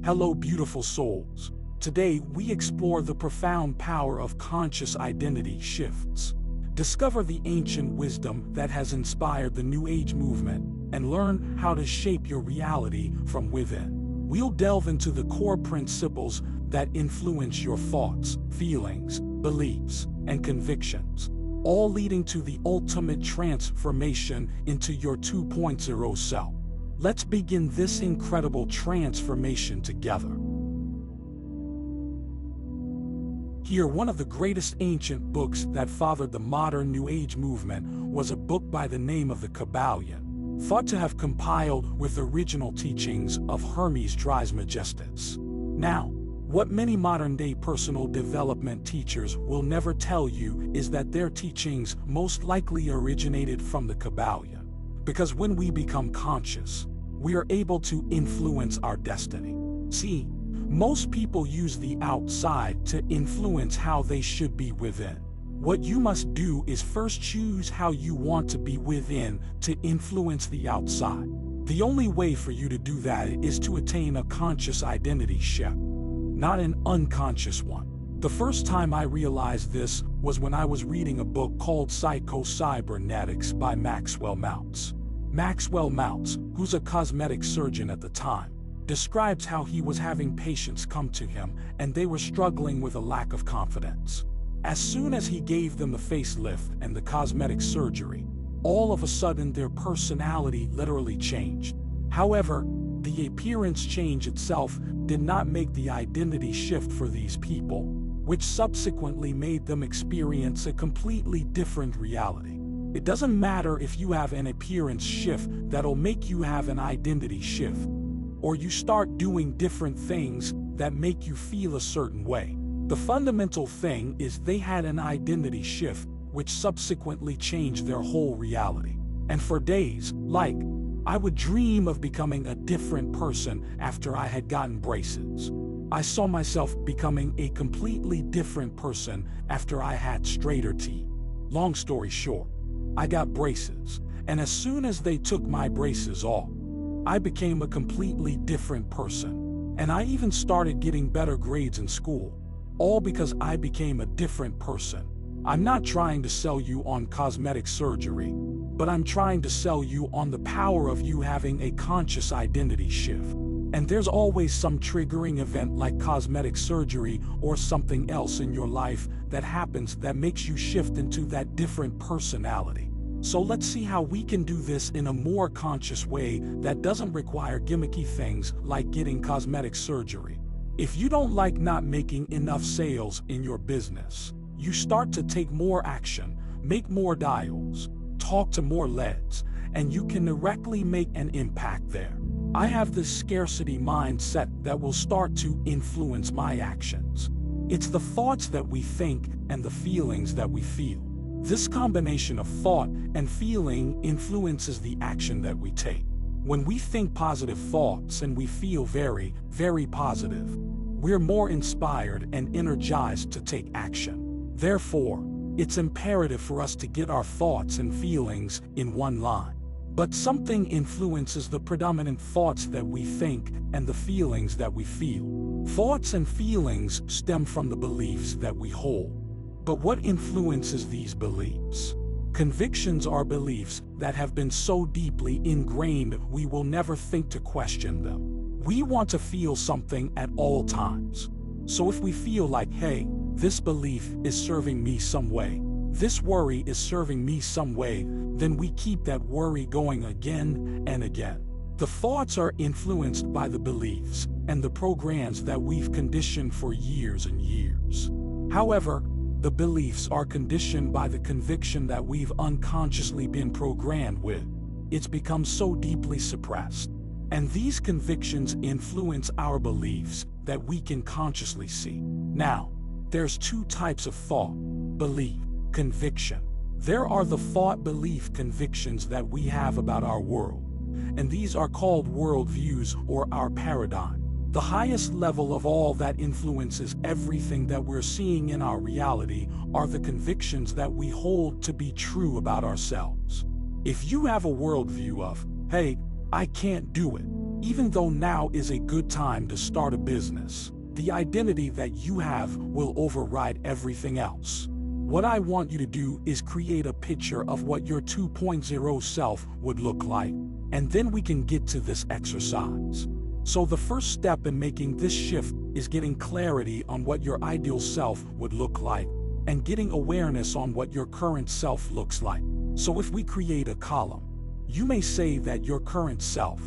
Hello, beautiful souls. Today, we explore the profound power of conscious identity shifts. Discover the ancient wisdom that has inspired the New Age movement and learn how to shape your reality from within. We'll delve into the core principles that influence your thoughts, feelings, beliefs, and convictions, all leading to the ultimate transformation into your 2.0 self. Let's begin this incredible transformation together. Here, one of the greatest ancient books that fathered the modern New Age movement was a book by the name of the Kabbalion, thought to have compiled with original teachings of Hermes Trismegistus. Now, what many modern-day personal development teachers will never tell you is that their teachings most likely originated from the Kabbalion. Because when we become conscious, we are able to influence our destiny. See, most people use the outside to influence how they should be within. What you must do is first choose how you want to be within to influence the outside. The only way for you to do that is to attain a conscious identity shift, not an unconscious one. The first time I realized this was when I was reading a book called Psycho-Cybernetics by Maxwell Maltz. Maxwell Maltz, who's a cosmetic surgeon at the time, describes how he was having patients come to him and they were struggling with a lack of confidence. As soon as he gave them the facelift and the cosmetic surgery, all of a sudden their personality literally changed. However, the appearance change itself did not make the identity shift for these people, which subsequently made them experience a completely different reality. It doesn't matter if you have an appearance shift that'll make you have an identity shift, or you start doing different things that make you feel a certain way. The fundamental thing is they had an identity shift, which subsequently changed their whole reality. And for days, I would dream of becoming a different person after I had gotten braces. I saw myself becoming a completely different person after I had straighter teeth. Long story short, I got braces, and as soon as they took my braces off, I became a completely different person. And I even started getting better grades in school, all because I became a different person. I'm not trying to sell you on cosmetic surgery, but I'm trying to sell you on the power of you having a conscious identity shift. And there's always some triggering event like cosmetic surgery or something else in your life that happens that makes you shift into that different personality. So let's see how we can do this in a more conscious way that doesn't require gimmicky things like getting cosmetic surgery. If you don't like not making enough sales in your business, you start to take more action, make more dials, talk to more leads, and you can directly make an impact there. I have this scarcity mindset that will start to influence my actions. It's the thoughts that we think and the feelings that we feel. This combination of thought and feeling influences the action that we take. When we think positive thoughts and we feel very, very positive, we're more inspired and energized to take action. Therefore, it's imperative for us to get our thoughts and feelings in one line. But something influences the predominant thoughts that we think and the feelings that we feel. Thoughts and feelings stem from the beliefs that we hold. But what influences these beliefs? Convictions are beliefs that have been so deeply ingrained we will never think to question them. We want to feel something at all times. So if we feel like, hey, this belief is serving me some way, this worry is serving me some way, then we keep that worry going again and again. The thoughts are influenced by the beliefs and the programs that we've conditioned for years and years. However, the beliefs are conditioned by the conviction that we've unconsciously been programmed with. It's become so deeply suppressed. And these convictions influence our beliefs that we can consciously see. Now, there's two types of thought: belief, conviction. There are the thought, belief, convictions that we have about our world, and these are called worldviews or our paradigm. The highest level of all that influences everything that we're seeing in our reality are the convictions that we hold to be true about ourselves. If you have a worldview of, hey, I can't do it, Even though now is a good time to start a business, the identity that you have will override everything else. What I want you to do is create a picture of what your 2.0 self would look like, and then we can get to this exercise. So the first step in making this shift is getting clarity on what your ideal self would look like, and getting awareness on what your current self looks like. So if we create a column, you may say that your current self.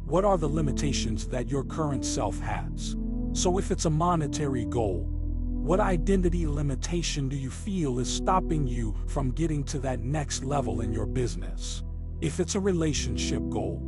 What are the limitations that your current self has? So if it's a monetary goal, what identity limitation do you feel is stopping you from getting to that next level in your business? If it's a relationship goal,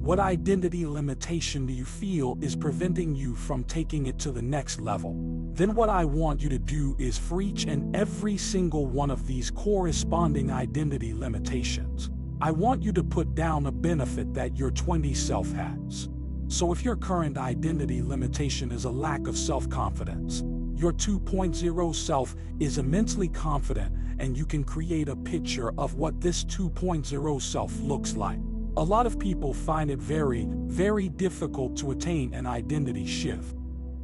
what identity limitation do you feel is preventing you from taking it to the next level? Then what I want you to do is for each and every single one of these corresponding identity limitations, I want you to put down a benefit that your 20 self has. So if your current identity limitation is a lack of self-confidence, your 2.0 self is immensely confident, and you can create a picture of what this 2.0 self looks like. A lot of people find it very, very difficult to attain an identity shift,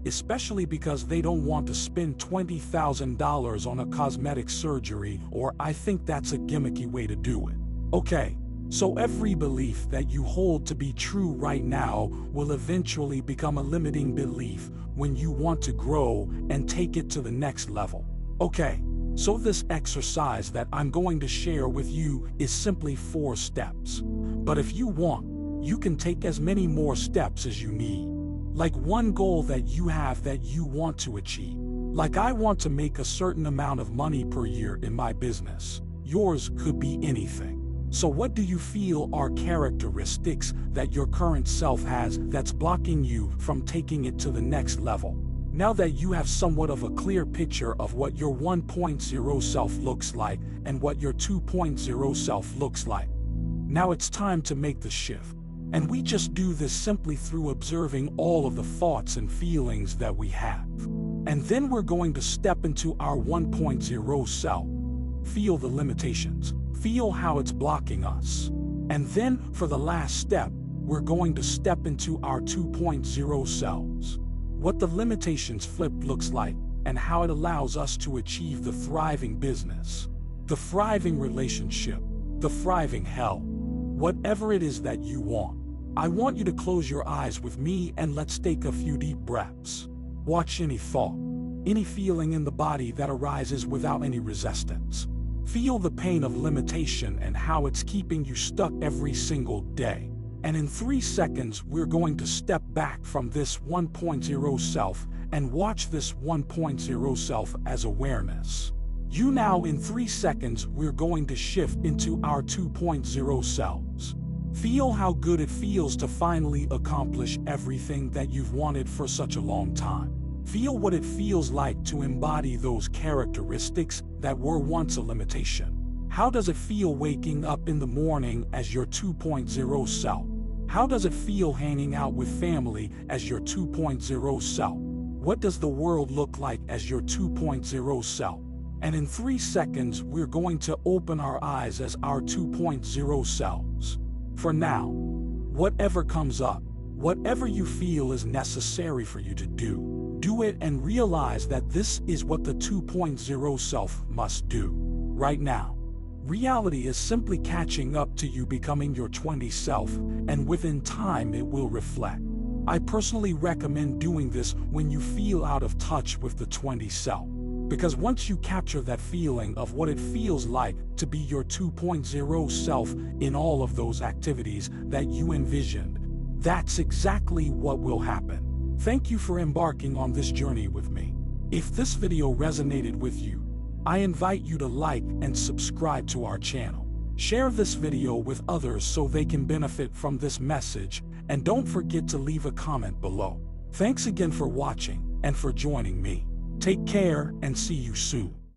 especially because they don't want to spend $20,000 on a cosmetic surgery, or I think that's a gimmicky way to do it. Okay, so every belief that you hold to be true right now will eventually become a limiting belief when you want to grow and take it to the next level. Okay, so this exercise that I'm going to share with you is simply 4 steps. But if you want, you can take as many more steps as you need. Like one goal that you have that you want to achieve. Like I want to make a certain amount of money per year in my business. Yours could be anything. So what do you feel are characteristics that your current self has that's blocking you from taking it to the next level? Now that you have somewhat of a clear picture of what your 1.0 self looks like and what your 2.0 self looks like, now it's time to make the shift. And we just do this simply through observing all of the thoughts and feelings that we have. And then we're going to step into our 1.0 self. Feel the limitations. Feel how it's blocking us. And then, for the last step, we're going to step into our 2.0 selves. What the limitations flipped looks like, and how it allows us to achieve the thriving business, the thriving relationship, the thriving health, whatever it is that you want. I want you to close your eyes with me and let's take a few deep breaths. Watch any thought, any feeling in the body that arises without any resistance. Feel the pain of limitation and how it's keeping you stuck every single day. And in 3 seconds, we're going to step back from this 1.0 self and watch this 1.0 self as awareness. You now, in 3 seconds, we're going to shift into our 2.0 selves. Feel how good it feels to finally accomplish everything that you've wanted for such a long time. Feel what it feels like to embody those characteristics that were once a limitation. How does it feel waking up in the morning as your 2.0 self? How does it feel hanging out with family as your 2.0 self? What does the world look like as your 2.0 self? And in 3 seconds, we're going to open our eyes as our 2.0 selves. For now, whatever comes up, whatever you feel is necessary for you to do it and realize that this is what the 2.0 self must do. Right now, reality is simply catching up to you becoming your 20 self, and within time it will reflect. I personally recommend doing this when you feel out of touch with the 20 self. Because once you capture that feeling of what it feels like to be your 2.0 self in all of those activities that you envisioned, that's exactly what will happen. Thank you for embarking on this journey with me. If this video resonated with you, I invite you to like and subscribe to our channel. Share this video with others so they can benefit from this message, and don't forget to leave a comment below. Thanks again for watching and for joining me. Take care and see you soon.